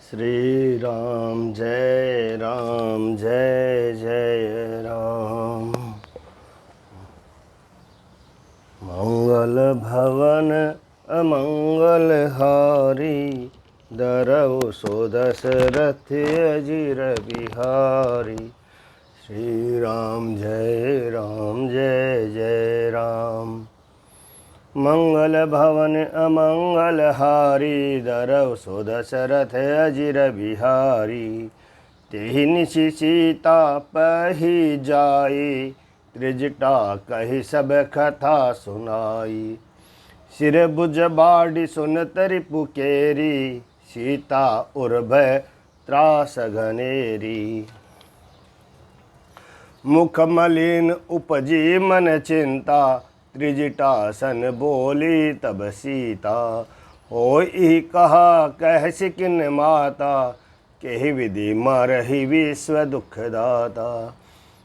श्री राम जय जय राम। मंगल भवन अमंगल हारी, दरऊ सो दशरथ अजिर बिहारी। श्री राम जय जय राम। मंगल भवन अमंगल हारी, दरऊ सो दशरथ अजिर बिहारी। तेहि निशि सीता पही जाई, त्रिजटा कही सब कथा सुनाई। सिर भुज बाढ़ि सुनत रिपु केरी, सीता उर भय त्रास घनेरी। मुख मलिन उपजी मन चिंता, त्रिजटा सन बोली तब सीता। होई कहा कह सिकिन माता, केहि विधि मरहि विश्व दुख दाता।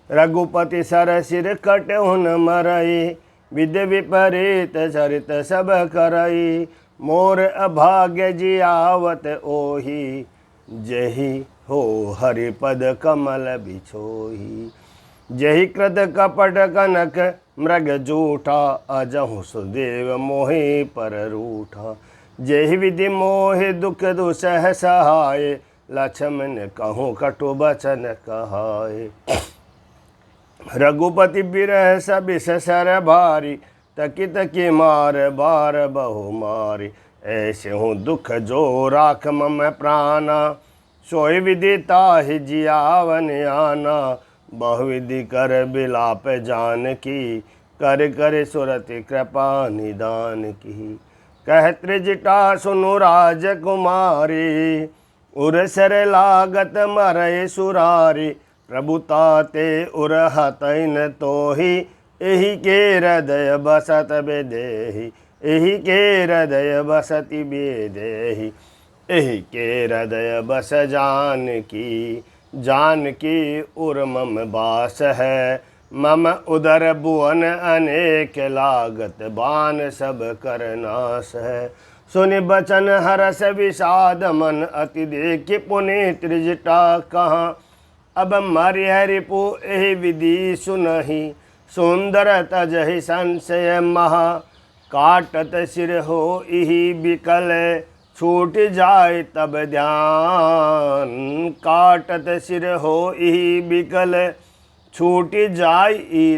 रघुपति सर सिर कटहु न मरई, विधि विपरीत चरित सब करई। मोर अभाग्य जियावत ओहि, जहि हो हरिपद कमल बिछोही। जहि कृत कपट कनक मृग जूठा, अजहु सुदेव मोहि पर रूठा। जहि विधि मोहि दुख दुसह सहाय, लक्ष्मण कहूँ कटु बचन कहाय। रघुपति बिरह सबिस सर भारी, तकी तकी मार बार बहु मारी। ऐसे हूँ दुख जो राख मम प्राणा, सोई विधि ताहि जियावन आना। बहुविधि कर बिलाप जानकी, कर कर सुरति कृपा निदान की। कह त्रिजटा सुनु राजकुमारी, उर सर लागत मरय सुरारी। प्रभुता ते उर हतैन तोहि, एहि के हृदय बसत बेदेहि। एहि के हृदय बसति बेदेहि। एहि के हृदय बस जानकी, जानकी उर मम बास है। मम उदर भुवन अनेक लागत, बान सब कर नाश है। सुनि बचन हरष विषाद मन, अति देखि पुनि त्रिजटा कहाँ। अब मरिह रिपु एहि विधि सुनहि, सुंदर तजहि संशय महा। काटत सिर होइहि बिकल, छूट जाय तब ध्यान। काटत सिर होइहि बिकल, छूट जाय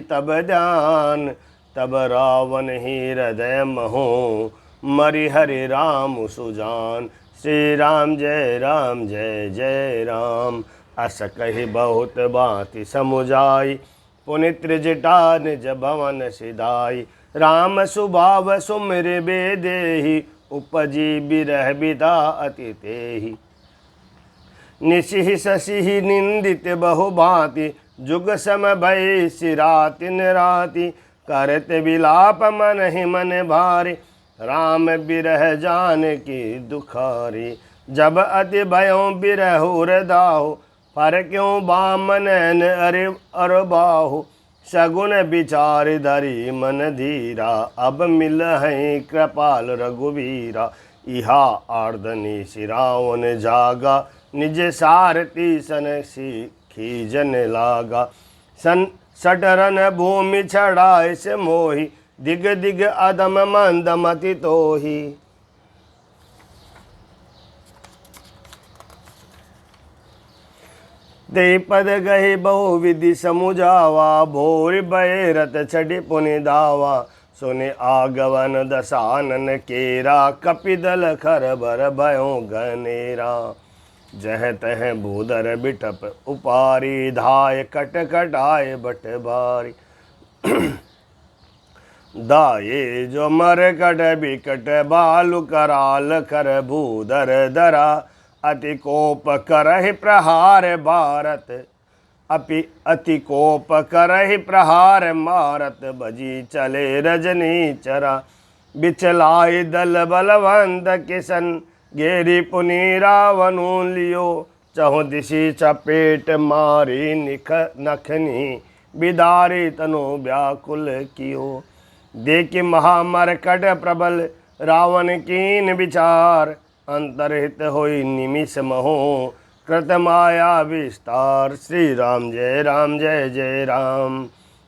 तब ध्यान। तब रावण ही हृदय महो, मरि हरि राम सुजान। श्री राम जय जय राम। अस कहि बहुत बाति समुझाई, पुनि त्रिजटा निज भवन सिधाई। राम सुभाव सुमिर बेदेहि, उपजी बिरह बिदा अति तेहि। निशिहि शशिहि निंदित बहु भांति, जुग सम भय सिरातिन राति। करत विलाप मन ही मन भारी, राम बिरह जानकी दुखारी। जब अति भयों बिरहुर दाहु, पर क्यों बाम नैन अर बाहु। सगुन विचार धरी मन धीरा, अब मिल है कृपाल रघुवीरा। इहा आर्दनी सिरावन जागा, निज सारथी सन खीजन लागा। सन सटरन भूमि छड़ाए से मोहि, दिग दिग अदम मंद मति तोहि। ते पद गहे बहु विधि समुझावा, भोर भय रत छड़ि पुनि दावा। सुने आगवन दसानन केरा, कपिदल खर बर भयो घनेरा। जह तह भूदर बिटप उपारी, धाय कट कटाए बट भारी। दाये जो मर कट बिकट बालु कराल, कर भूदर धरा। अति कोप करहि प्रहार भारत, अति कोप करहि प्रहार मारत। बजी चले रजनी चरा, बिचलाय दल बलवंत किसन। घेरी पुनि रावणु लियो, चहुँ दिशि चपेट मारी निख नखनी। बिदारी तनु व्याकुल कियो, देखि महामरकट प्रबल, रावण कीन विचार। अंतरहित होई निमिष महो कृत माया विस्तार। श्री राम जय जय राम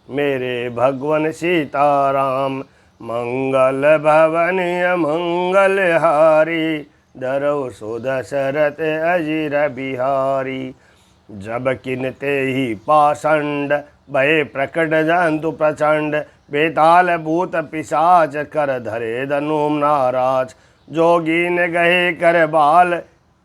मेरे भगवन सीताराम। मंगल भवन मंगल हारी धरौ सो दशरथ अजिर बिहारी। जब किनते ही पाषंड भय प्रकट जंतु प्रचंड बेताल भूत पिशाच कर धरे धनुम नाराज। जोगीन गहे कर बाल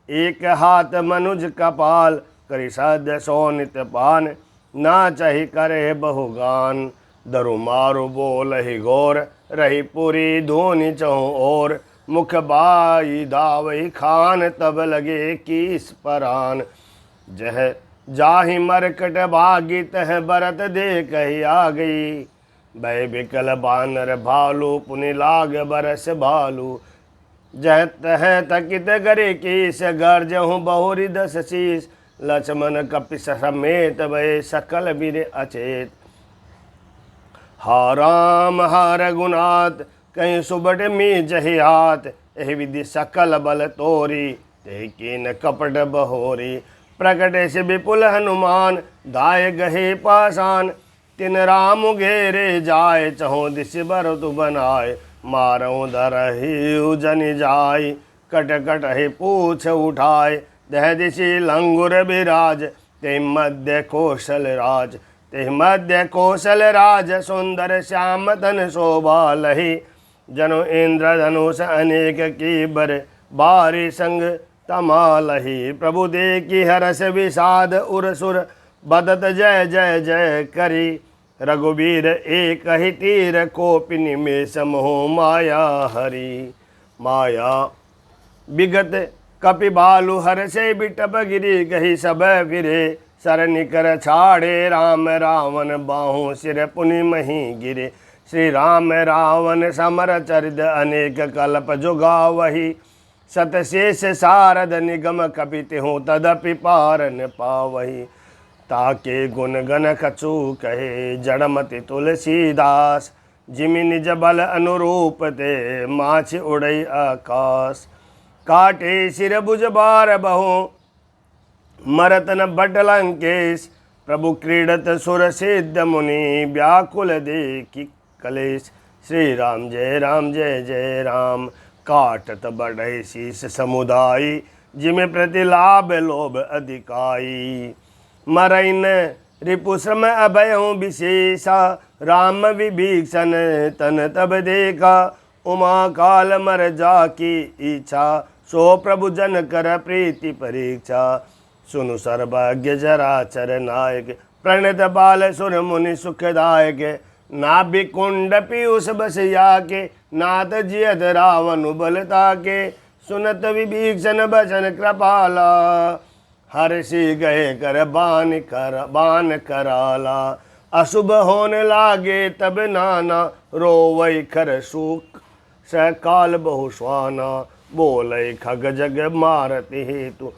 एक हाथ मनुज कपाल करि सद सोनित पान ना चहि करे बहुगान। दरु मारु बोल ही घोर रही पूरी धोनी चहु और मुख बाई दावई खान तब लगे कीस परान। जह जाहि मरकट भागी तह बरत दे कही आ गई। भय बिकल बानर भालू पुनि लाग बरस भालू। जह तह थकित करे कीस गर्जहु बहुरी दस शीस। लक्ष्मण कपिस समेत भय सकल बीर अचेत। हा राम हा रघुनाथ कहीं सुबट मी जहि हाथ। एहि विधि सकल बल तोरी ते कीन कपट बहोरी। प्रकट से विपुल हनुमान दाय गहे पासान। तिन राम घेरे जाय चहु दिश बरतु बनाए। मारहु धरहि जनि जाय कट कट ही पूछ उठाए। दह दिशि लंगुर बिराज ते मध्य कौशल राज। ते मध्य कौशल राज सुंदर श्याम तन शोभा लही। जनु इंद्र धनुष अनेक की बर बारी संग तमालही। प्रभु देखी हरस विषाद उरसुर बदत जय जय जय करी। रघुबीर एक ही तीर कोपि निमेष मोह माया हरि। माया विगत कपि बालु हर से बिटप गिरी गही सब फिरे। सरनि कर छाड़े राम रावण बाहु सिर पुनि मही गिरे। श्री राम रावण समर चरित अनेक कल्प जुगावही। सतशेष सारद निगम कपित हूँ तदपि पार न पावही। ताके गुण गण कछु कहे जड़मति तुलसीदास। जिमि निज बल अनुरूप ते माछ उड़ई आकाश। काटे सिर भुज बार बहु मरत न बट लंकेश। प्रभु क्रीडत सुर सिद्ध मुनि व्याकुल देखि कलेश। श्री राम जय जय राम काटत बढ़ई शीस समुदायी। जिमे प्रति लाभ लोभ अधिकाई। मरइन रिपुश्रम अभयं विशेषा। राम विभीषण तन तब देखा। उमा काल मर जाकी इच्छा। सो प्रभु जन कर प्रीति परीक्षा। सुनु सर्वज्ञ जराचर नायक। प्रणत बाल सुर मुनि सुखदायक। नाभि कुंड पीयूष बस याके। नाथ जियत रावण बलता के। सुनत विभीषण बचन कृपाला। हर्षि गए कर बान कराला। अशुभ होने लागे तब नाना। रोवै खर सुख सकाल बहु स्वाना। बोलै खग जग मारति हेतु।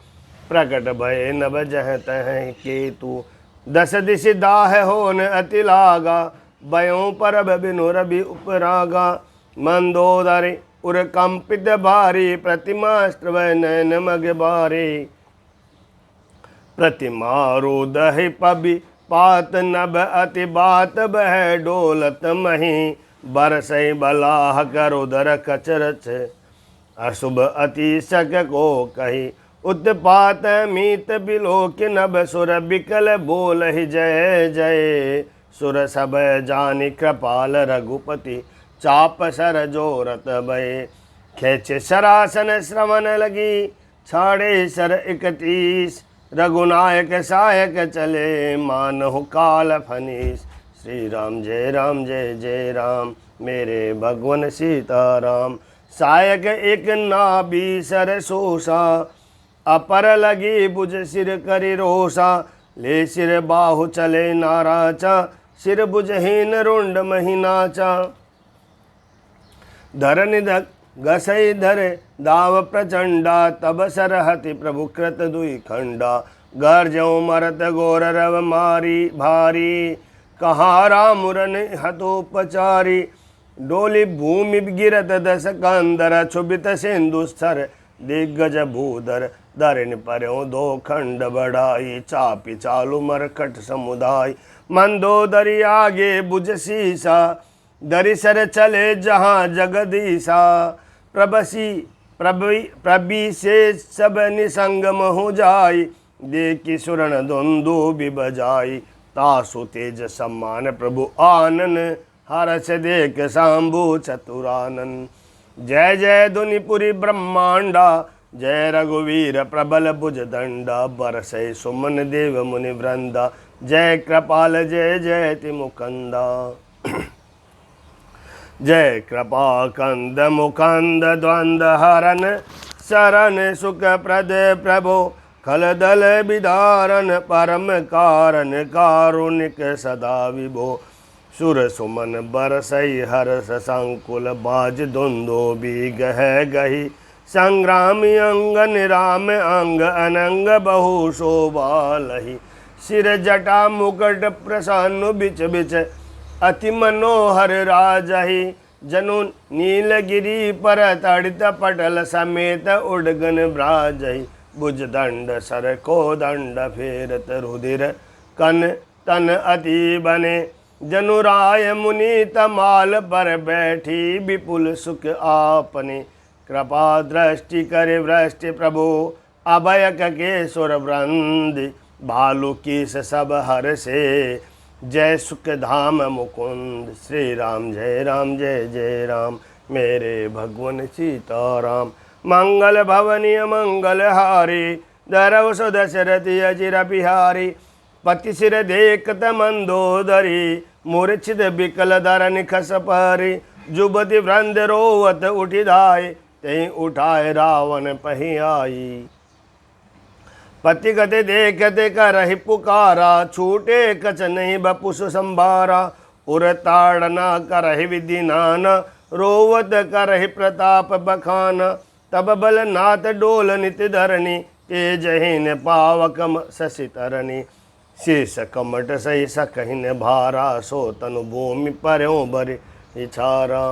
प्रकट भय नभ जह तह केतु। दस दिश दाह होन अति लागा। भयों परब बिनु रवि उपरागा। मंदोदरी उर कंपित भारी। प्रतिमास्त्र नयन मग बारी। प्रतिमा रुदहि पबि पात नभ अति बात बह डोलत मही। बरसई बलाह करुदर कचरच। अशुभ अति सक को कही। उत्पात मीत बिलोक नभ सुर बिकल बोल ही जय जय। सुर सब जानि कृपाल रघुपति। चाप सर जोरत भय। खेच सरासन श्रवण लगी। छाड़े सर 31 रघुनायक सायक चले। मानहु काल फनीस। श्री राम जय जय राम मेरे भगवन सीताराम। सायक एक नाभि सर सोसा। अपर लगी भुज सिर करि रोसा। ले सिर बाहु चले नाराचा। सिर भुजहीन रुंड महिनाचा। धर निधक घसई धरे दाव प्रचंडा। तब सरहति प्रभु कृत दुई खंडा। गर्जऊ मरत गोर रव मारी भारी। कहाँ रामुरन हतोपचारी। डोली भूमि गिरत दस कंदर। क्षुभित सिंधु सर दिग्गज भूधर धरिन पर्यों दो खंड बढ़ाई, चापी चालू मरकट समुदाय, मंदोदरी आगे बुझ सीसा, दरिसर चले जहाँ जगदीसा, प्रभी से सब निसंगम हो जाई, देखी सुरण दुंदुभि बजाई, तासु तेज सम्मान प्रभु आनन, हरस देख शंभु चतुरानन। जय जय धुनिपुरी ब्रह्मांडा, जय रघुवीर प्रबल भुज दंडा, बरसै सुमन देव मुनि वृंदा, जय कृपाल जय जयति मुकंदा। जय कृपा कंद मुकंद द्वंद हरन, शरण सुख प्रद प्रभो, खलदल विदारन, परम कारण कारुणिक सदा विभो, सुर सुमन बरसई हर्ष संकुल, बाज दुंदुभि गह गही, संग्रामी अंगन राम अंग, अनंग बहु शोभा लही, सिर जटा मुकुट प्रसन्न बिच बिच, अति मनोहर राजहि, जनु नीलगिरी पर तड़ित पटल समेत उडगन ब्राजहि, भुज दंड सर को दंड फेरत रुधिर, कन तन अति बने, जनु राय मुनि तमाल पर बैठी, विपुल सुख आपने, कृपा दृष्टि करे वृष्टि प्रभु, अभयक के सुर वृंद, भालु कीस सब हर से, जय सुख धाम मुकुंद। श्री राम जय जय राम, मेरे भगवन सीताराम, मंगल भवनीय मंगल हारी, दरव सो दशरथी अजिर बिहारी, पति सिर देखत मंदोदरी, मूर्छित बिकल धरन खस परी, जुबति वृंद रोवत उठि धाय, तें उठाए रावण पही आई, पति गति देखते करहि पुकारा, छूटे कछ नहीं बपुस संभारा, उर ताड़ना करहि विधि नाना, रोवत करहि प्रताप बखाना, तब बल नाथ डोल नित धरणी, तेजहीन पावकम शशि तरणी, शीश कमट सही सकहिन भारा, सो तनु भूमि पर्यों बरि इछारा।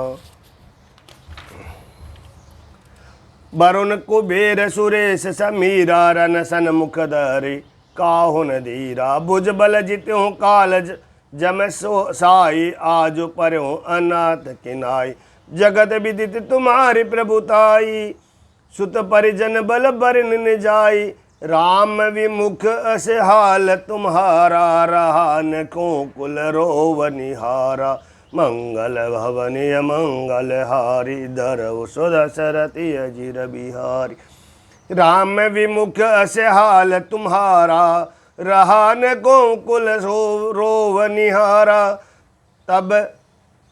वरुण कुबेर सुरेश समीरा, रन सन मुख धरि काहुन धीरा, भुज बल जित्यों कालज जम सो साई, आज पर्यों अनाथ किनाई, जगत विदित तुम्हारी प्रभुताई, सुत परिजन बल बरन जाई, राम विमुख अस हाल तुम्हारा, रहा न को कुल रोव निहारा, मंगल भवनीय मंगल हारी, धरव सो दशरथी अजिर बिहारी, राम विमुख अस हाल तुम्हारा, रहा न को कुल रोव निहारा, तब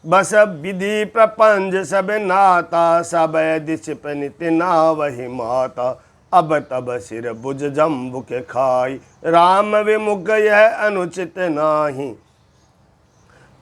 बस विधि प्रपंच सब नाता, सब दिश नित नावहि माता, अब तब सिर भुज जम्बु के खाई, राम विमुख यह अनुचित नाही,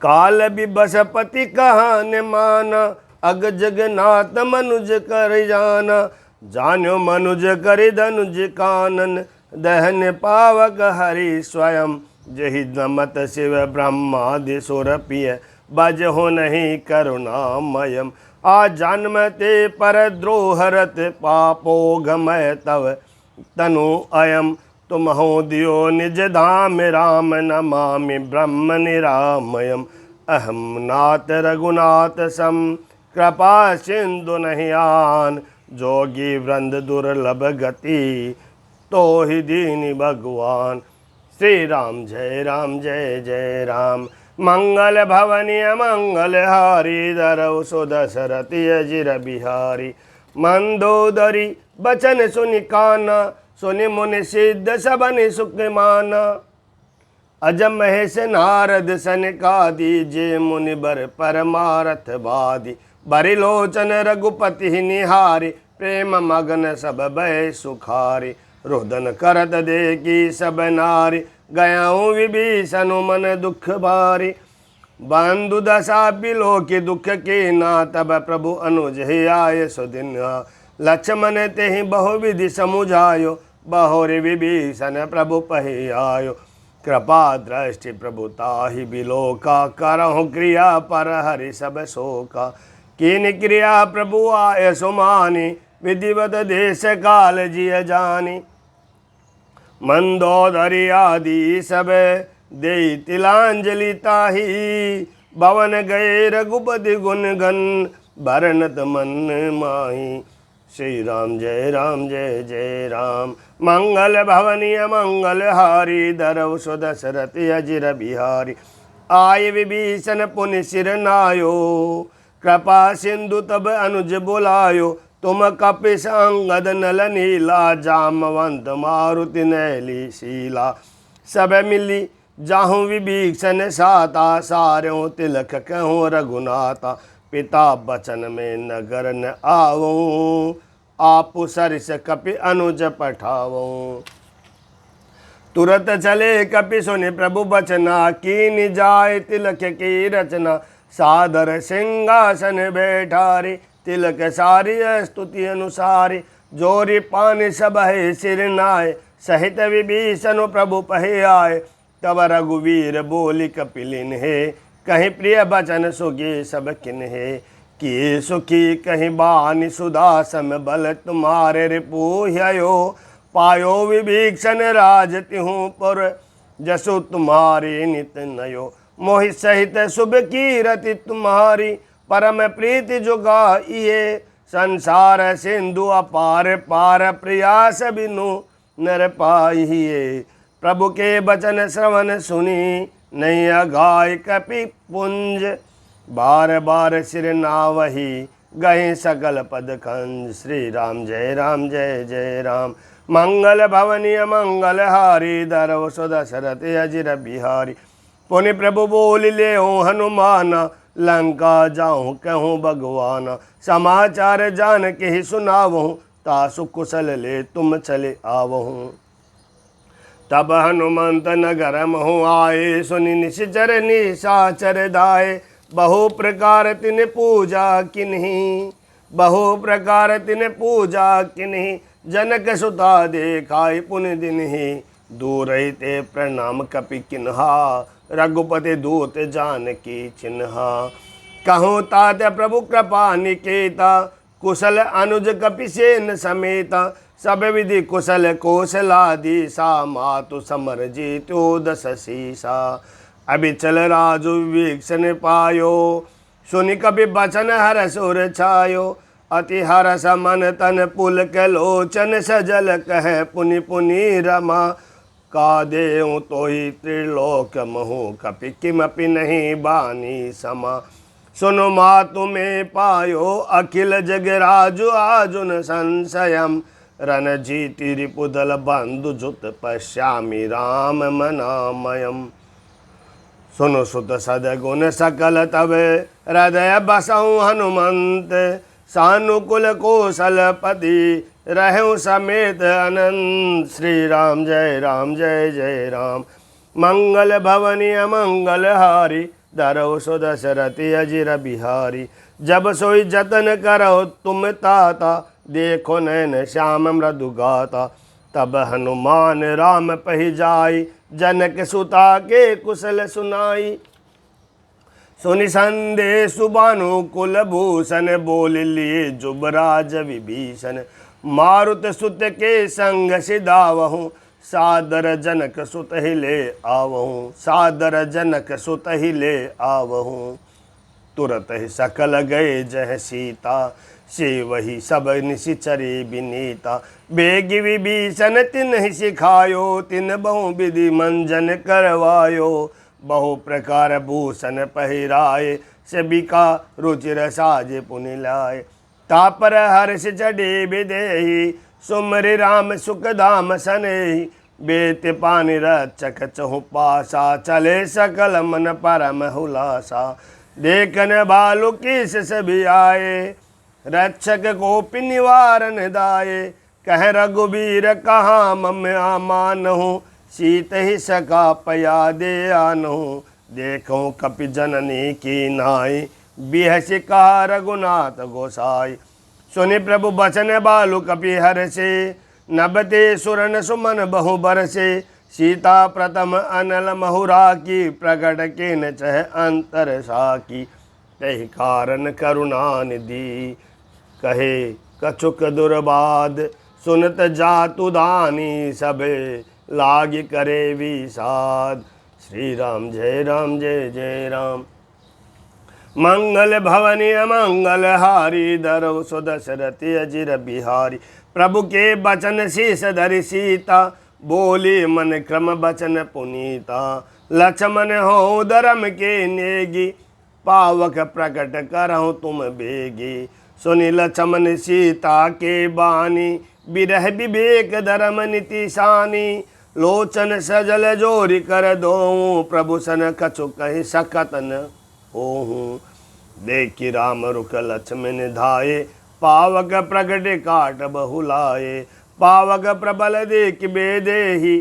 काल विबसपति कहान माना, अग जगन्नाथ मनुज कर जाना, जान्यो मनुज कर धनुज कानन, दहन पावक हरि स्वयं, जहि नमत शिव ब्रह्मादि सुर पिय, बज हो नहीं करुणामयम, आ जन्मते पर द्रोहरत पापो गमय तव तनु अयम, तुम हो दियो निज धाम राम, नमामि ब्रह्म निरामयम, अहम नाथ रघुनाथ सम, कृपा सिंधु नहीं आन, जोगी वृंद दुर्लभ गति, तो ही दीनी भगवान। श्री राम जय जय राम, मंगल भवनीय मंगल हारी, धरव सो दशरथी अजिर बिहारी, मंदोदरी बचन सुनि काना, सुनि मुनि सिद्ध सबनि सुख माना, अजम महेश नारद सनकादि, जे मुनि बर परमारथ बादी, बरिलोचन रघुपति निहारी, प्रेम मगन सब भय सुखारी, रोदन करत देखी सब नारी, गयाऊँ विभीषण मन दुख भारी, बंधु दशा बिलो के दुख के ना, तब प्रभु अनुज ही आय सुदिन, लक्ष्मण तेहि बहुविधि समुझायो, बहुरि विभीषण प्रभु पहि आयो, कृपा दृष्टि प्रभु ताहि बिलोका, करहु क्रिया पर हरि सब शोका, कीन क्रिया प्रभु आय सुमानी, विधिवत देश काल जिय जानी। मंदोदरी आदि सब दे तिलांजलि ताही, भवन गए रघुपति गुण गण भरनत मन माही। श्री राम जय जय राम। मंगल भवनीय मंगल हारी, धरव सुदशरथ अजिर बिहारी। आय विभीषण पुनि सिर नायो, कृपा सिंधु तब अनुज बुलायो। तुम कपिस अंगद नल नीला, जामवंत मारुति नैली शीला। सब मिली जाहूँ विभीषण साता, सार्यों तिलक कहूँ रघुनाथा। पिता बचन में नगर न आवूं, आपु सरिस कपि अनुज पठावूं। तुरत चले कपि सुनि प्रभु बचना, कीन जाय तिलक की रचना। सादर सिंहासन बैठारी, तिलक सारी स्तुति अनुसारी। जोरी पानी सब है सिर नाय, सहित विभीषण प्रभु पहे आए। तब रघुवीर बोली कपिलिन है, कहीं प्रिय बचन सुगी सब किन है। कि सुखी कहीं बानी सुधा सम बल, तुम्हारे रिपुह्यो। पायो विभीषण राज तिहूँ पर, जसु तुम्हारी नित नयो। मोहि सहित शुभ कीरति तुम्हारी, परम प्रीति जो गाइए। संसार सिंधु अपार पार, प्रयास बिनु नर पाइए। प्रभु के बचन श्रवण सुनी, नहीं अगाय कपि पुंज। बार बार सिर नावही, गए सकल पद खंज। श्री राम जय जय राम। मंगल भवनीय मंगल हारी, धरव सुदशरथ अजिर बिहारी। पुनि प्रभु बोल ले हनुमाना, लंका जाऊँ कहूँ भगवाना। समाचार जान के ही सुनावहूँ, तासु कुशल ले तुम चले आवहूँ। तब हनुमंत नगर महु आए, सुनि निश्चर निशाचर दाए। बहु प्रकार तिन पूजा किन्हीं, बहु प्रकार तिन पूजा किन्हीं। जनक सुता देखाई पुनि दिनहि, दूर ते प्रणाम कपि किन्हा। रघुपति दूत जानकी चिन्हा। कहूँ तात प्रभु कृपा निकेता, कुशल अनुज कपिसेन समेता। सब विधि कुशल कौशलाधीसा, मातु समर जीत्यो दस शीसा। अभिचल राजु विभीषण पायो, सुनि कपि बचन हर्ष उर छायो। अति हर्ष मन तन पुलक लोचन, सजल कह पुनि पुनि रमा। का देऊँ तो ही त्रिलोक महु, कपि किमपि नहीं बानी समा। सुनो मातु में पायो, अखिल जग राजु आजुन संशयम। रणजीति रिपुदल बंधु जुत, पश्यामि राम मनामयम। सुनो सुत सदगुण सकल तब, हृदय बसऊँ हनुमंत। सानुकूल कौशलपति, रहूँ समेत अनंत। श्री राम जय जय राम। मंगल भवनीय मंगल हारी, धरव सुदशरथ अजिर बिहारी। जब सोई जतन करो तुम ताता, देखो नैन श्याम मृदु गाता। तब हनुमान राम पहि जाई, जनक सुता के कुशल सुनाई। सुनि संदेश भानुकुल भूषण, बोल लिए जुबराज विभीषण। मारुत सुत के संग सिधावहूँ, सादर जनक सुत ही ले आवहूँ। सादर जनक सुत ही ले आवहूँ। तुरत ही सकल गए जह सीता, से वही सब निशिचरे बिनीता। बेग विभीषण तिन ही सिखायो, तिन बहु विधि मंजन करवायो। बहु प्रकार भूषण पहिराए, सबिका रुचिर साज पुनि लाए। तापर हर्ष चढ़े विदेही, सुमरि राम सुख धाम सनेही। बेत पानि रक्षक चहु पासा, चले सकल मन परम हुलासा। देखन भालु किस सभी आए, रक्षक गोपी निवारण दाये। कह रघुबीर कहाँ मम मानहु, सीत ही सका पया दे आनहु। देखो कपि जननी की नाई, बिहसि कहा रघुनाथ गोसाई। सुनि प्रभु बचन बालु कपि हर्षे, नभते सुरन सुमन बहु बरसे। सीता प्रथम अनल महुरा की, प्रगट के न चह अंतर साकी। तहि कारण करुणा निधि, कहे कछुक दुर्बाद सुनत जातु दानी सबे लाग करे विषाद। श्री राम जय राम जय जय राम। मंगल भवनी मंगल हारी धरौ सो दशरथी अजिर बिहारी। प्रभु के बचन शीस धरि सीता बोली मन क्रम बचन पुनीता। लक्ष्मण हो धर्म के नेगी पावक प्रकट करहु तुम बेगी। सुनि लक्ष्मण सीता के बानी बिरह विवेक धर्म नीति शानी। लोचन सजल जोरी कर दो प्रभु सन कछु कहि सकत न होहूँ। देखि राम रुख लक्ष्मण धाये पावक प्रगट काट बहुलाये। पावक प्रबल देख बेदेहि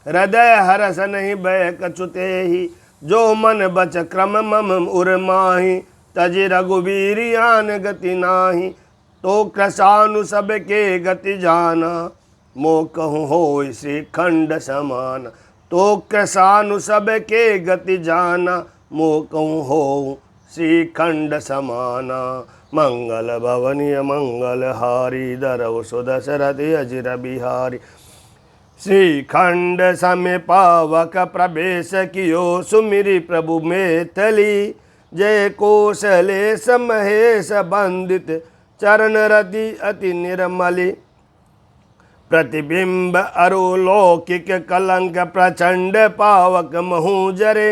हृदय हरस नहीं भय कछु तेहि। जो मन बच क्रम मम उर माहि तजि रघुवीर आन गति नाही। तो कृशानु सब के गति जाना मो कहूँ होय श्रीखंड समान। तो कृशानु सब के गति जाना मो कहूँ हो श्रीखंड समाना। मंगल भवनीय मंगल हारी धरौ सो दशरथी अजिर बिहारी। श्रीखंड समय पावक प्रवेश कियो सुमिरी प्रभु मेतली। जय कौशलेश महेश बंदित चरण रति अति निर्मली। प्रतिबिंब अरुलौकिक कलंक प्रचंड पावक महु जरे।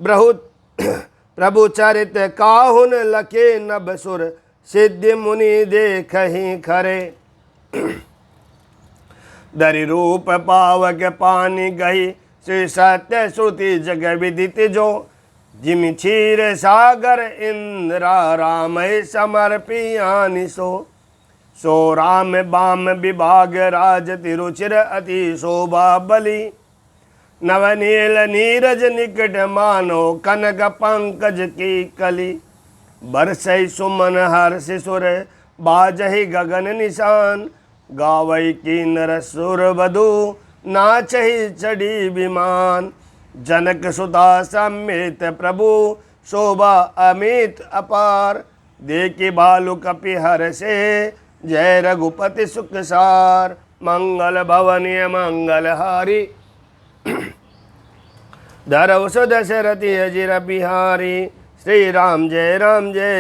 बहुत प्रभु चरित काहुन लखे नभ सुर सिद्धि मुनि देखहि खरे। दरि रूप पावक पानी गही श्री सत्य श्रुति जग विदित जो। जिमि क्षीर सागर इंद्रा राम समर्पियानि सो। सो राम बाम विभाग राज तिरुचिर अति शोभा बली। नवनील नीरज निकट मानो कनक पंकज की कली। बरसई सुमन हर्ष सुर बाजहि गगन निशान। गावई की नर सुर वधु नाचहि चढ़ी विमान। जनक सुता समेत प्रभु शोभा अमित अपार। देखि बालु कपि हर्षे जय रघुपति सुख सार। मंगल भवनीय मंगल हारी धरौ सो दशरथी अजिर बिहारी। श्री राम जय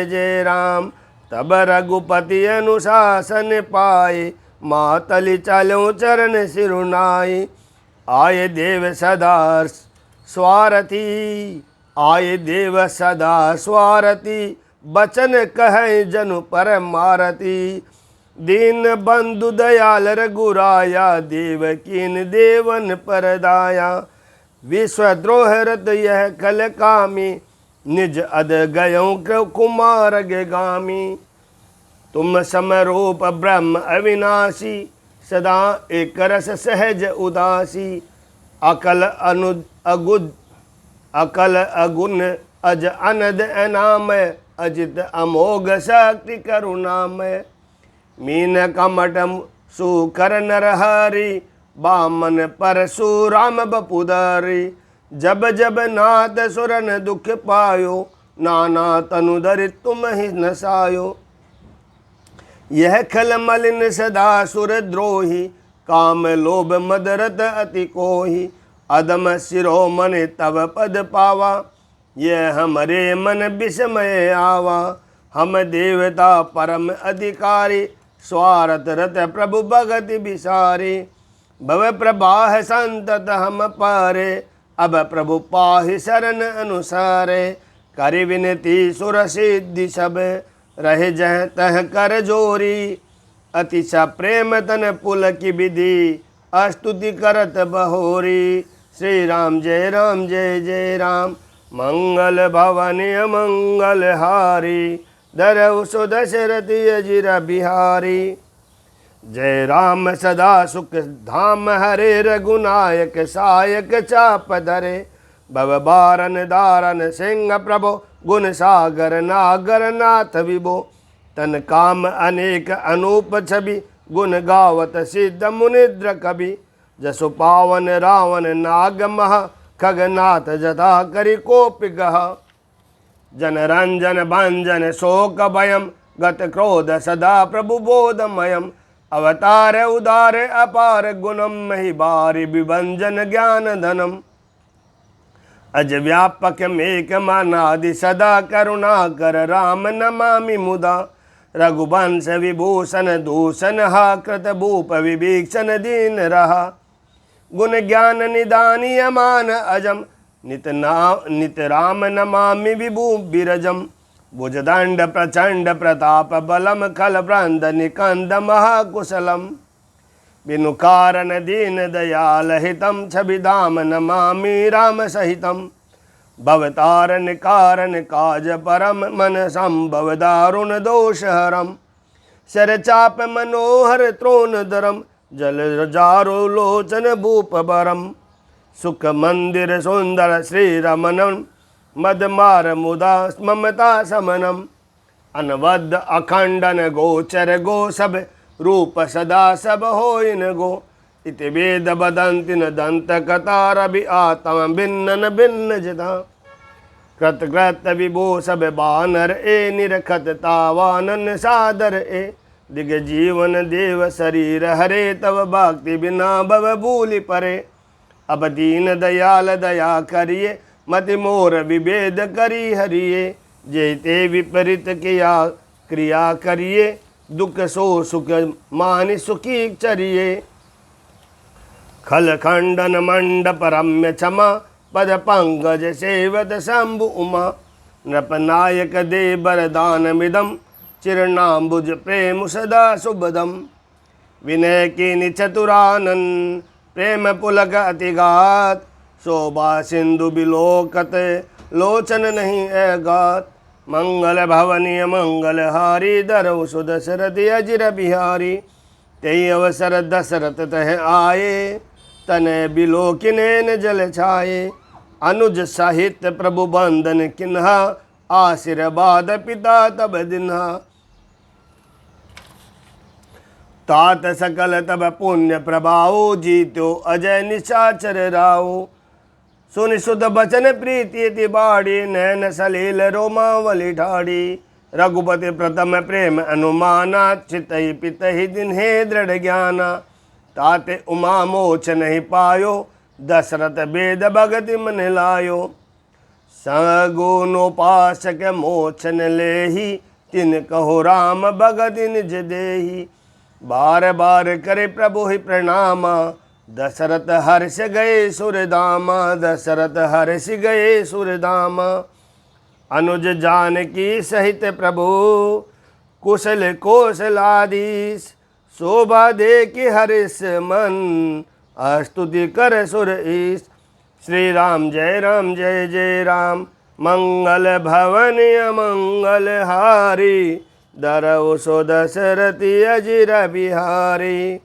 जय राम। तब रघुपति अनुशासन पाए मातलि चलो चरण सिरुनाई। आये देव सदा स्वारथी आये देव सदा स्वारथी। बचन कहे जनु पर मारती। दीन बंधु दयाल रघुराया देव कीन देवन पर दाया। विश्वद्रोह रत यह कल कामी निज अद गयों कुमार गामी। तुम समरूप ब्रह्म अविनाशी सदा एक रस सहज उदासी। अकल अगुण अज अनद अनामय अजित अमोघ शक्ति करुणामय। मीन कमट सुकर नरहरि बामन परशुराम बपुधारी। जब जब नाथ सुरन दुख पायो नाना तनु धरि तुम ही नसायो। यह खल मलिन सदा सुर द्रोही काम लोभ मदरत अति कोही। अदम शिरोमणि तव पद पावा यह हमरे मन विस्मय आवा। हम देवता परम अधिकारी स्वार्थ रत प्रभु भगत बिसारी। भव प्रवाह संतत हम पारे अब प्रभु पाहि शरण अनुसारे। कर विनती सुर सिद्धि सब रहे जह तह कर जोरी। अतिशय प्रेम तन पुल की विधि अस्तुति करत बहोरी। श्री राम जय जय राम। मंगल भवनीय मंगल हारी धरौ सो दशरथी अजिर बिहारी। जय राम सदा सुख धाम हरे रघुनायक सायक चाप धरे। भव बारन दारन सिंह प्रभो गुण सागर नागर नाथ विभो। तन काम अनेक अनूप छवि गुण गावत सिद्ध मुनिद्र कवि। जसु पावन रावण नाग मह खगनाथ जथा करि कोपि गह। जन रंजन भंजन शोक भयम गत क्रोध सदा प्रभु बोधमयम, अवतार उदार अपार गुणम, मही बारी विभंजन ज्ञान धनम, अज व्यापक मेक मानादि सदा, करुणा कर राम नमामि मुदा, रघुवंश विभूषण दूषण हा, कृत भूप विभीषण दीन रहा, गुण ज्ञान निदानीय मान अजम, नित राम नमामि विभू बिरजम, भुजदंड प्रचंड प्रताप बलम, खल ब्रंद निकंद महाकुशलम, बिनु कारण दीन दयाल हितम, छबिधाम नमामि राम सहितम, भवतारण कारण काज परम, मन संभव दारुण दोष हरम, शरचाप मनोहर त्रोण धरम, जल जारो लोचन भूप बरम, सुख मंदिर सुंदर श्री रमणम, मदमार मुदा ममता समनम, अनवद्य अखंडन गोचर गो, सब रूप सदा सब होइन गो, इति वेद बदंति न दंत कथा, रवि आत्म भिन्न भिन्न जता, कृत कृत विभो सब बानर ए, निरखत तावानन सादर ए, दिग जीवन देव शरीर हरे, तव भक्ति बिना भव भूलि परे, अब दीन दयाल दया करिए, मति मोर विभेद करी हरिये, जेते विपरीत किया क्रिया करिए, दुख सो सुख मानि सुखी चरिए, खल खंडन मंडप रम्य क्षमा, पद पंकज सेवत शंभु उमा, नृपनायक दे बरदान मिदम, चिरनाम्बुज प्रेम सदा सुबदम, विनय की चतुरानन, प्रेम पुलक अतिगात, शोभा सिंधु बिलोकत, लोचन नहीं गात, मंगल भवनीय मंगल हारी, दरौ सुदशरथ अजिर बिहारी, तेई अवसर दशरथ तह आए, तने बिलोकिनेन जल छाए, अनुज साहित्य प्रभु बंदन किन्हा, आशीर्वाद पिता तब दिन्हा, तात सकल तब पुण्य प्रभाव, जीत्यो अजय निशाचर राव, सुनि सुध बचन प्रीति बाड़ी, नैन सलील रोमावली ठाड़ी, रघुपति प्रथम प्रेम अनुमाना, चितहि पितहि दिन्हे दृढ़ ज्ञाना, ताते उमा मोच नहीं पायो, दशरथ वेद भगति मन लायो, सगुणोपासक मोचन लेहि, तिन कहो राम भगति निज देहि, बार बार करे प्रभु ही प्रणामा, दशरथ हर्ष गए सुरधामा, दशरथ हर्ष गए सुरधामा, अनुज जानकी सहित प्रभु, कुशल कौशलाधीश, शोभा दे कि हर्ष मन, स्तुति कर सुर ईश, श्री राम जय जय राम, मंगल भवन मंगल हारी, दरौ सो दशरथी अजिर बिहारी,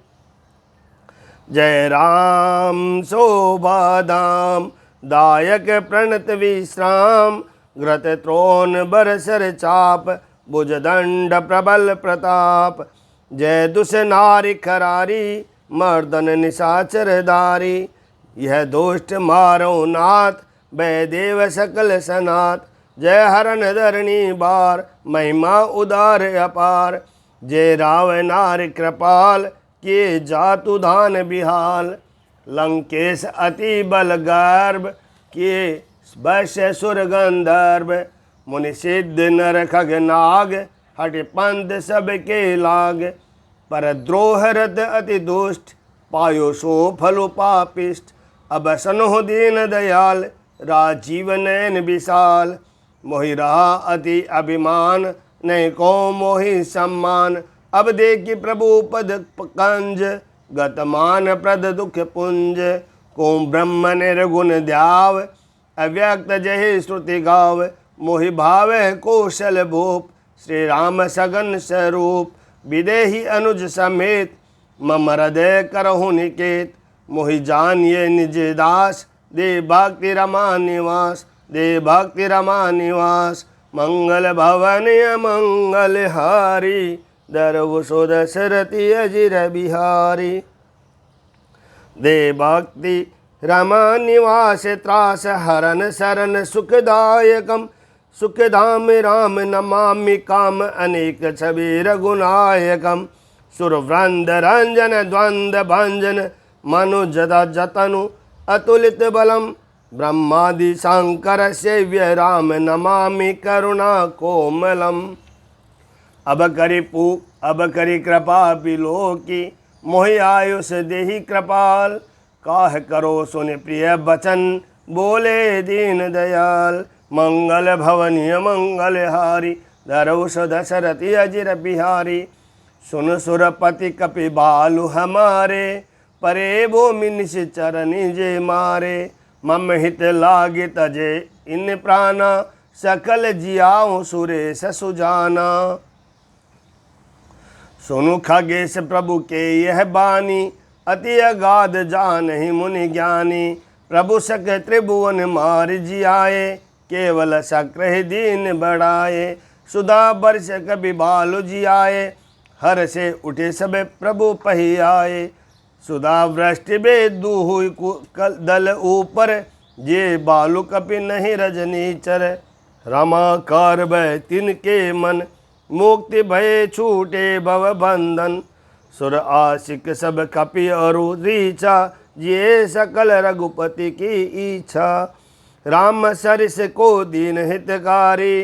जय राम शोभा धाम, दायक प्रणत विश्राम, घृत त्रोण बरसर चाप, भुजदंड प्रबल प्रताप, जय दुष नारी खरारी, मर्दन निशाचर धारी, यह दुष्ट मारो नाथ, भय देव सकल सनाथ, जय हरण धरणी बार, महिमा उदार अपार, जय राव नार कृपाल, किए जातु धान बिहाल, लंकेश अति बल गर्भ, किए वैश्य सुर गंधर्व, मुनि सिद्ध नर खग नाग, हट पंथ सब के लाग, पर द्रोह रत अति दुष्ट, पायो सो फलो पापिष्ट, अब सनो दीन दयाल, राजीव नयन विशाल, मोहि रहा अति अभिमान, नहीं को मोहि सम्मान, अब देखि प्रभु पद कंज, गतमान प्रद दुख पुंज, को ब्रह्म निर्गुण ध्याव, अव्यक्त जहि श्रुति गाव, मोहि भावे कौशल भूप, श्री राम सगन स्वरूप, विदेही अनुज समेत, मम हृदय करहु निकेत, मोहि जानिए निज दास, दे भक्ति रमा निवास, दे भक्ति रमा निवास, मंगल भवनीय मंगल हारी, दरौ सो दशरथी अजिर बिहारी, दे भक्ति रमा निवास त्रास हरन शरण सुखदायकम, सुख धाम राम नमामि काम अनेक छवि रघुनायकम सुरवृंद रंजन द्वंद भंजन मनुजदा जतनु अतुलित बलम ब्रह्मादि शंकर सेव्य राम नमामि करुणा कोमलम। अब करी कृपा बिलो की मोहि आयुष देहि कृपाल काह करो सुन प्रिय बचन बोले दीन दयाल। मंगल भवनीय मंगल हारी दरौष दशरथी अजिर बिहारी सुन सुरपति कपि बालु हमारे परे भूमि निश्चरनि जे मारे। मम हित लागे तजे इन प्राणा सकल जियाओ सुरेश सुजाना। सुनु खगेश प्रभु के यह बानी अति अगाध जानहि मुनि ज्ञानी। प्रभु सक त्रिभुवन मार जियाए केवल शक्र दीन बढ़ाए। सुधा वर्ष कभी बालु जियाए हर से उठे सब प्रभु पही आए। सुधा वृष्टि बे दूहु दल ऊपर जे बालु कपि नहीं रजनीचर। रमाकार भय तिनके मन मुक्ति भय छूटे भव बंधन। सुर आशिक सब कपि अरु रीचा ये सकल रघुपति की इच्छा। राम सरिस को दीन हितकारी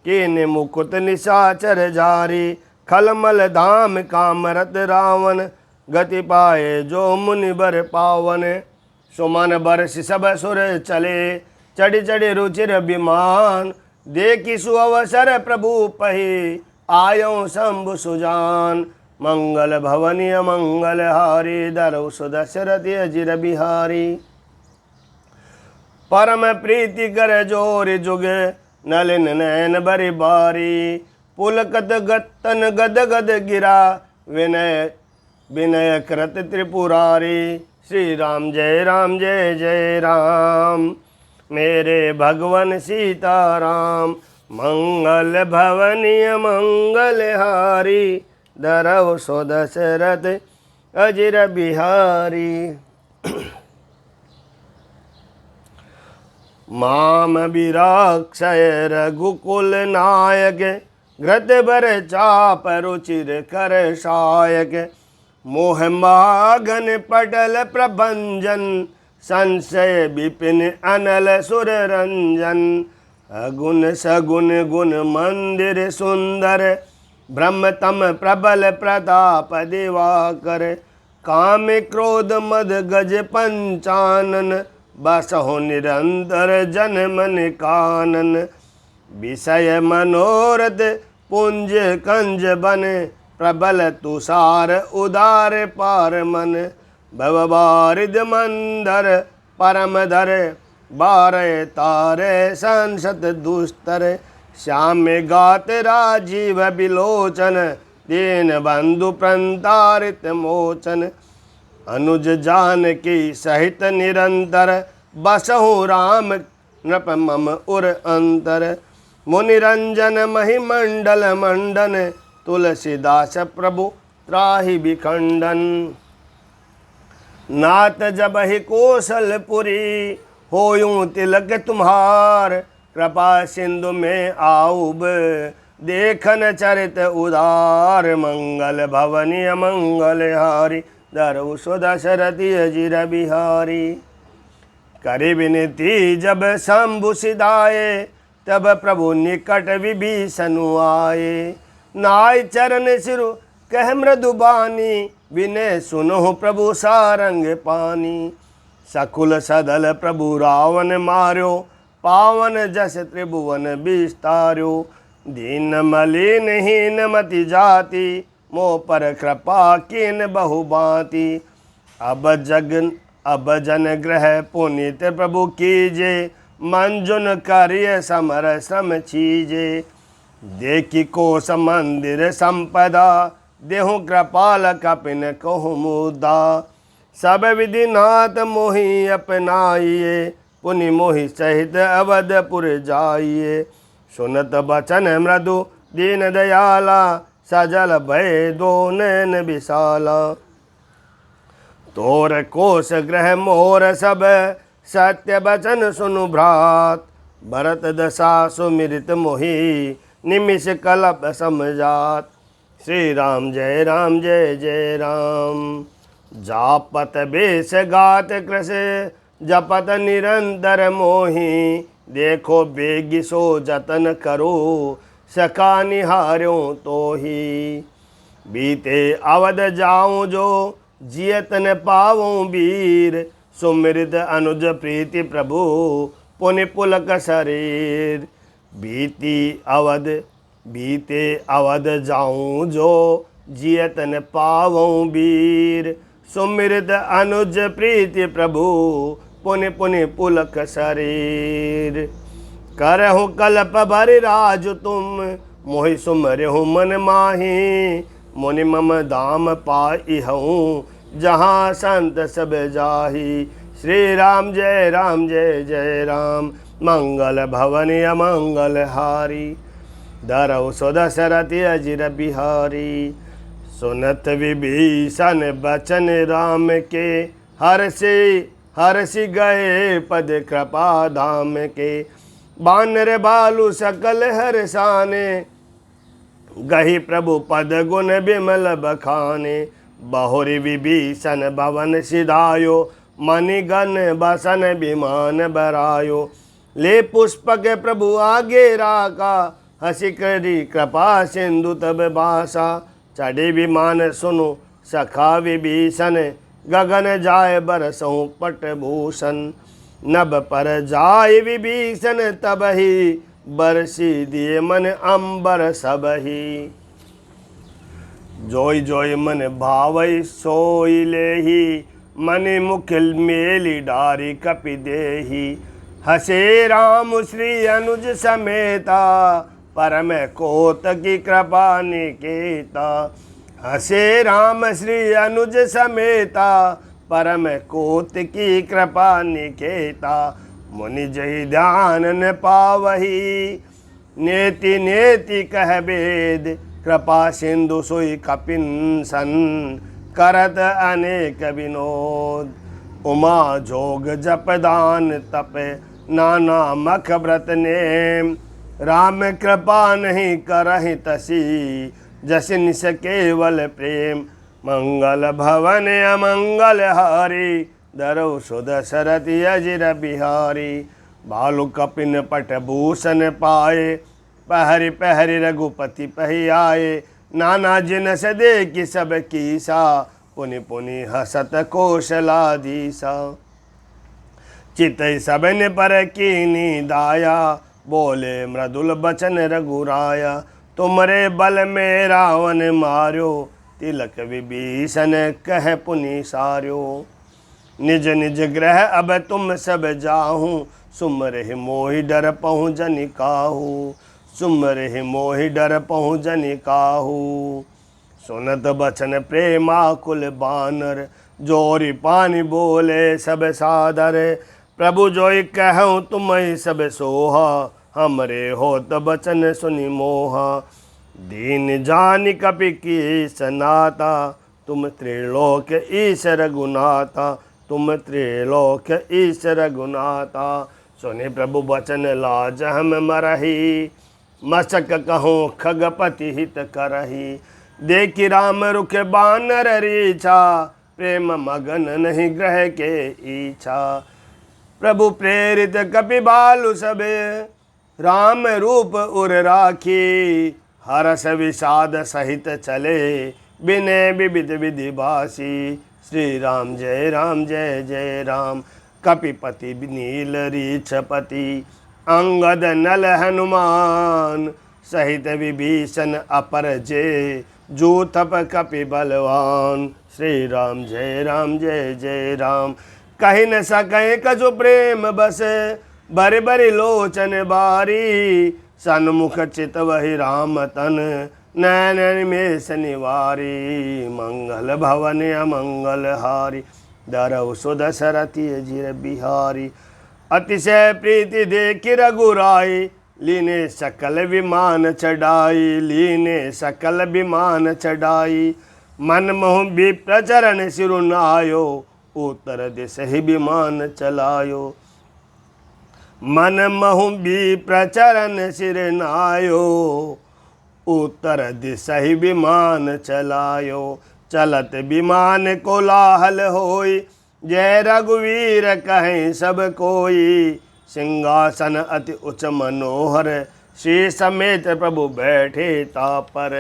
कीन मुकुट निशाचर जारी। खलमल धाम कामरत रावण गति पाए जो मुनि बर पावन। सुमन बरस सब सुर चले चढ़ चढ़ रुचिर विमान। देखी सुअवसर प्रभु पही आयो शंभु सुजान। मंगल भवनीय मंगल हारी दरौष दशरथी अजिर बिहारी। परम प्रीति कर जोर जुग नलिन नयन बरि बारी। पुलकत गतन गद गद गिरा विनय विनय कृत त्रिपुरारी। श्री राम जय जय राम मेरे भगवन सीताराम। मंगल भवनीय मंगल हारी दरौष दशरथ अजिर बिहारी। माम विराक्षय रघुकुल नायक घृत बर चाप रुचिर कर सायक। मोह मागन पटल प्रभंजन संशय विपिन अनल सुर रंजन। अगुन सगुन गुण मंदिर सुंदर ब्रह्म तम प्रबल प्रताप दिवाकर। काम क्रोध मद गज पंचानन बसहु निरंतर जन मन कानन। विषय मनोरथ पुंज कंज बन प्रबल तुषार उदार पार मन। भवबारिद मंदर परम धर बारह तारे संसत दुस्तर। श्याम गात राजीव बिलोचन दीन बंधु प्रंतारित मोचन। अनुज जानकी सहित निरंतर बसहु राम नृप मम उर अंतर। मुनिरंजन महिमंडल मंडन तुलसीदास प्रभु त्राहि विखंडन। नाथ जब ही कौशलपुरी होयूं तिलक तुम्हार। कृपा सिंधु में आऊब देखन चरित उदार। मंगल भवनीय मंगल हारी दरौष दशरथी अजिर बिहारी। करि विनती जब शंभु सिधाए तब प्रभु निकट विभीषणु आए। नाय चरण सिरु कह मृदुबानी विनय सुनो प्रभु सारंग पानी। सकुल सदल प्रभु रावण मार्यो पावन जस त्रिभुवन विस्तार्यो। दीन मलिन हीन मति जाति मोह पर कृपा कीन बहुभांति। अब जन ग्रह पुनीत प्रभु कीजे मंजुन कार्य समर श्रम चीजे। देखी कोस मंदिर संपदा देहु कृपाल कपिन कहु मुदा। सब विधि नाथ मोहि अपनाइए पुनि मोहि सहित अवधपुर जाइए। सुनत बचन मृदु दीन दयाला सजल भय दो नैन विशाला। तोर कोश ग्रह मोर सब सत्य बचन सुनु भ्रात। भरत दशा सुमिरित मोहि निमिष कलप समझात। श्री राम जय जय राम। जापत बेस गात कृष जपत निरंतर मोहि, देखो बेगी सो जतन करो सका निहार्यों तो ही। बीते अवध जाऊं जो जियतन पाऊं वीर, सुमृत अनुज प्रीति प्रभु पुनि पुलक शरीर। बीते अवध जाऊं जो जियतन पाऊं वीर, सुमृत अनुज प्रीति प्रभु पुनि पुनि पुलक शरीर। करहु कल्प भरि राज तुम, मोहि सुमरहु मन माही। मुनि मम धाम पाइहऊँ, जहाँ संत सब जाही। श्री राम जय जय राम। मंगल भवन अमंगल हारी, धरऊ सुदशरथ अजिर बिहारी। सुनत विभीषण बचन राम के, हर्षि गए पद कृपा धाम के। बानर भालु सकल हर्षाने, गहि प्रभु पद गुण बिमल बखाने। बहुरी विभीषण भवन सिधायो, मणिगण बसन विमान बरायो। ले पुष्पक प्रभु आगे राका, हसी करी कृपा सिंधु तब भाषा। चढ़े विमान सुनु सखा विभीषण, गगन जाय बरसहु पटभूषण। नभ पर जाय विभीषण तबहि, बरसी दिए मन अंबर सबही। जोई जोई मन भावई सोई लेही, मनि मुख मेली डारी कपि देही। हसे राम श्री अनुज समेता, परम कोत की कृपा निकेता। हसे राम श्री अनुज समेता, परम कोत की कृपा निकेता। मुनि जहि ध्यान न पावही, नेति नेति कह वेद। कृपा सिंधु सोई कपिन सन, करत अनेक विनोद। उमा जोग जप दान तप, नाना मख व्रत नेम। राम कृपा नहीं करहि तसी, जस निस केवल प्रेम। मंगल भवन अमंगल हारी, धरऊ सुदशरथ अजिर बिहारी। भालु कपिन पट भूषण पाए, पहरि पहरि रघुपति पहि आए। नाना जिनस देखि सब कीसा, पुनि पुनि हसत कौशलाधीसा। चितई सबन पर कीनी दाया, बोले मृदुल बचन रघुराया। तुमरे बल में रावण मार्यो, तिलक विभीषण कह पुनि सार्यो। निज निज ग्रह अब तुम सब जाहूँ, सुमरहि मोहि डर पहुँ जनि काहू। सुमरहि मोहि डर पहुँ जनि काहू। सुनत बचन प्रेमाकुल बानर, जोरी पानी बोले सब सादर। प्रभु जोई कहूँ तुम्हें सब सोहा, हमरे होत बचन सुनि मोहा। दीन जानि कपि की सनाता, तुम त्रिलोक ईश रघुनाथा। तुम त्रिलोक ईश रघुनाथा। सुनि प्रभु बचन लाज हम मरही, मशक कहूँ खगपति हित करही। देखि राम रुख बानर रीछा, प्रेम मगन नहीं ग्रह के इच्छा। प्रभु प्रेरित कपि बालु सबे, राम रूप उर राखी। हरस विषाद सहित चले, बिने विविध विधि भासी। श्री राम जय जय राम। कपिपति नील रीछपति, अंगद नल हनुमान। सहित विभीषण अपर जे, जूथप कपि बलवान। श्री राम जय जय राम। कहि न सकै कछु प्रेम बस, बरि बरि लोचन बारी। सन्मुख चित वहि राम तन, नैन निमेष निवारी। मंगल भवन अमंगल हारी, धरऊ सुदशरथ अजिर बिहारी। अतिशय प्रीति देखि रघुराई, लीने सकल विमान चढ़ाई। लीने सकल विमान चढ़ाई, मन मोह विप्रचरण सिरुनायो। उत्तर दिश ही विमान चलायो। मन महु भी प्रचरण सिर नायो, उत्तर दिशहि विमान चलायो। चलत विमान कोलाहल होई, जय रघुवीर कहें सब कोई। सिंहासन अति उच्च मनोहर, श्री समेत प्रभु बैठे तापर।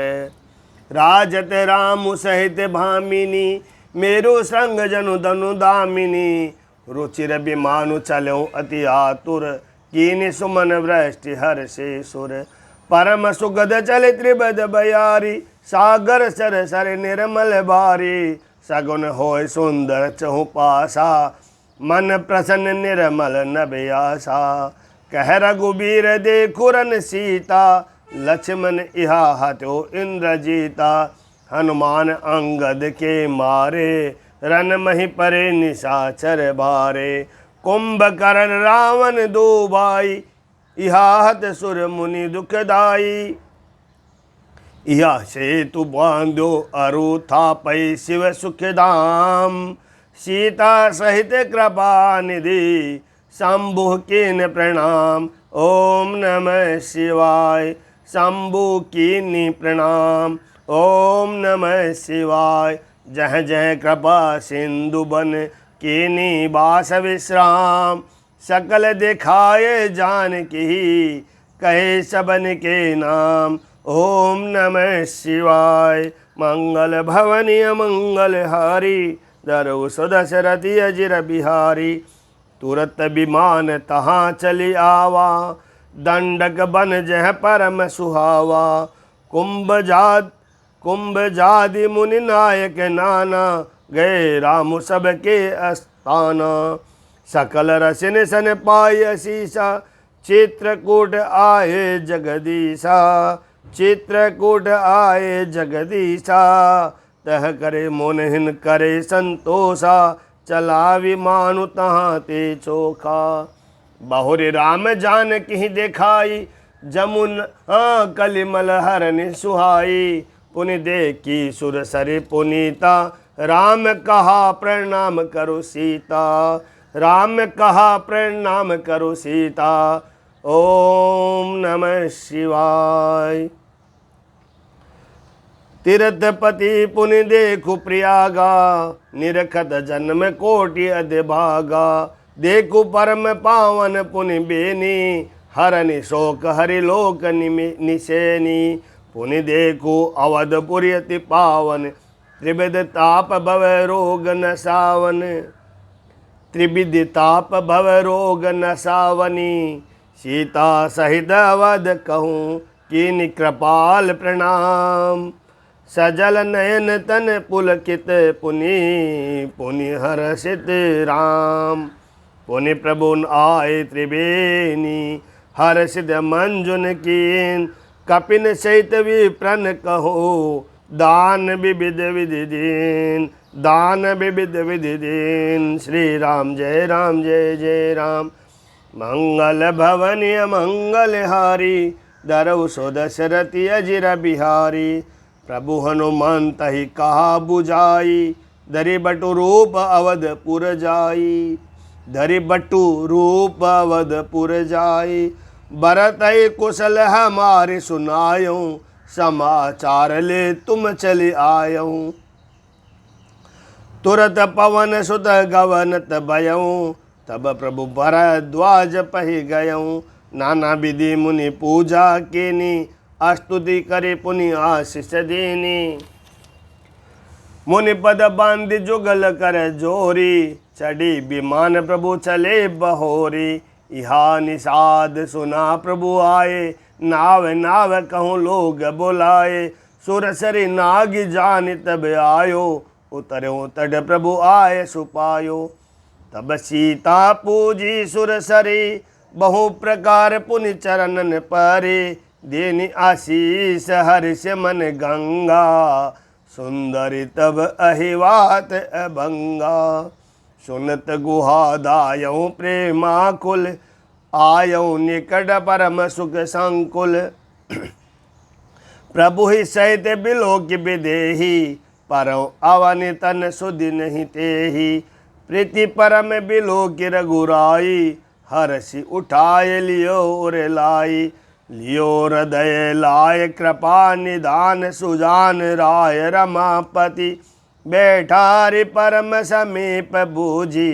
राजत राम सहित भामिनी, मेरु संग जनु दनु दामिनी। रुचिर विमानु चलो अति आतुर, कीनि सुमन वृष्टि हर्षे सुर। परम सुगध चल त्रिबद बयारी, सागर सर सर निर्मल बारी। सगुन होय सुंदर चहु पासा, मन प्रसन्न निर्मल नभयासा। कह रघुबीर देखु रन सीता, लक्ष्मण इहा हतो इंद्रजीता। हनुमान अंगद के मारे, रन मही परे निशाचर बारे। कुंभकर्ण रावण दो भाई, इहा हत सुर मुनि दुखदाई। इहा सेतु बांधो अरु थापै शिव सुखधाम। सीता सहित कृपा निधि, शंभु कीन प्रणाम। ओम नमः शिवाय, शंभु कीनि प्रणाम। ओम नमः शिवाय। जह जह कृपा सिंधु बन, कीनि बास विश्राम। सकल दिखाए जानकी, कहे सबन के नाम। ओम नमः शिवाय। मंगल भवनीय मंगल हारी, दरु सुदशरथि अजिर बिहारी। तुरत विमान तहाँ चली आवा, दंडक बन जह परम सुहावा। कुंभ जादि मुनि नायक नाना, गए राम सबके अस्ताना। सकल रसिन सन पाय शीसा, चित्रकूट आए जगदीशा। चित्रकूट आए जगदीशा, तह करे मोनहिन करे संतोषा। चला विमानु तहाँ ते चोखा। बहुरी राम जानकी देखाई, जमुना कलिमल हरनि सुहाई। पुनि देखी सुर सरि पुनीता, राम कहा प्रणाम करो सीता। राम कहा प्रणाम करो सीता। ओम नमः शिवाय। तीर्थपति पुनि देखु प्रयागा, निरखत जन्म कोटि अधिभागा। देखु परम पावन पुनि बेनी, हरनि शोक हरि लोक निशेनी। पुनि देखु अवधपुरी अति पावन, त्रिविध ताप भव रोग नसावन। त्रिविध ताप भव रोग नसावनी। सीता सहित अवध कहूँ, कीनि कृपाल प्रणाम। सजल नयन तन पुलकित, पुनि पुनि हर्षित राम। पुनि प्रभु आए त्रिवेणी, हर्षित मंजुन कीन। कपिन सहित विप्रन कहो, दान विविध विधि दीन। दान विविध विधि दीन। श्री राम जय जय राम। मंगल भवनीय मंगल हारी, दरौ सो दशरथि अजिर बिहारी। प्रभु हनुमंत ही कहा बुझाई, धरि बटु रूप अवधपुर जाई। धरि बटु रूप अवधपुर जाई। भरत कुशल हमारे सुनायूं, समाचार ले तुम चले आयूं। तुरत पवन सुत गवनत भयऊं, तब प्रभु भरद्वाज पहि गयऊं। नाना विधि मुनि पूजा केनी, स्तुति करे पुनि आशीष देनी। मुनि पद बांधि जुगल कर जोरी, चढ़ी विमान प्रभु चले बहोरी। इहा निषाद सुना प्रभु आए, नाव नाव कहूँ लोग बुलाए। सुरसरी नाग जान तब आयो, उतरो तट प्रभु आए सुपायो। तब सीता पूजी सुरसरी, बहु प्रकार पुनि चरणन परे। देनी आशीष हर्ष मन गंगा, सुंदरी तब अहिवात अभंगा। सुनत गुहा दायऊ प्रेमाकुल, आयऊ निकट परम सुख संकुल। प्रभु ही सहित बिलोक विदेही, परौ अवनि तन सुधि नहीं तेही। प्रीति परम बिलोक रघुराई, हर्षि उठाए लियो उर लाई, लियो हृदय लाय कृपा निदान, सुजान राय रमापति, बैठा रे परम समीप बूझी,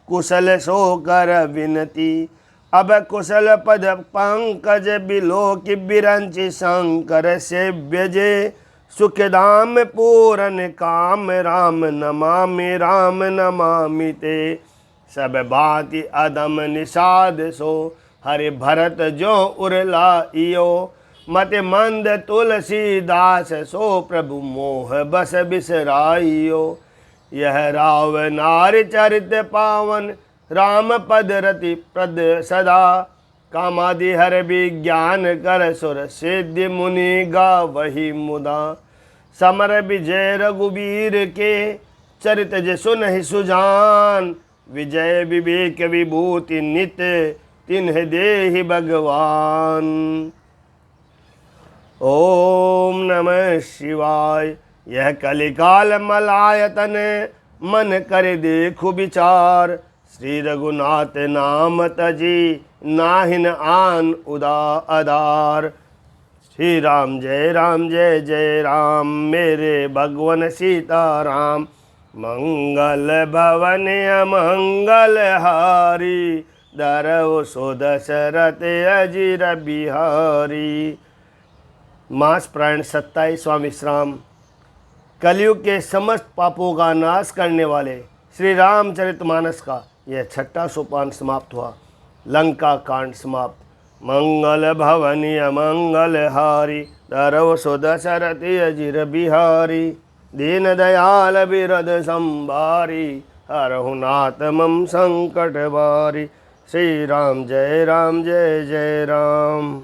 कुशल सो कर विनती, अब कुशल पद पंकज बिलो की बिरंचि शंकर सेव्य जे, सुखदाम पूरन काम राम नमामि ते, सब भांति अदम निषाद सो, हरि भरत जो उरलाइयो, मति मंद तुलसीदास सो, प्रभु मोह बस बिसराइयो, यह राव नारी चरित पावन, राम पद रति प्रद सदा, कामादि हर विज्ञान कर सुर सिद्धि मुनि गा वही मुदा, समर विजय रघुबीर के, चरित जे सुनहि सुजान, विजय विवेक विभूति नित्य तिन्ह देहि भगवान। ओम नमः शिवाय। यह कलिकाल मलायतन, मन कर देखु विचार, श्री रघुनाथ नाम तजी, नाहिन आन उदा आधार। श्री राम जय जय राम, मेरे भगवन सीताराम, मंगल भवन अमंगल हारी, दरव सो दशरथ अजिर बिहारी। मास प्राण 27वां विश्राम। कलयुग के समस्त पापों का नाश करने वाले श्री रामचरितमानस का यह 6वां सोपान समाप्त हुआ। लंका कांड समाप्त। मंगल भवनी अमंगल हारी, दरव सो दशरथ अजिर बिहारी, दीन दयाल बिरद संभारी, हरहु नाथ मम संकट बारी। श्री राम जय जय राम।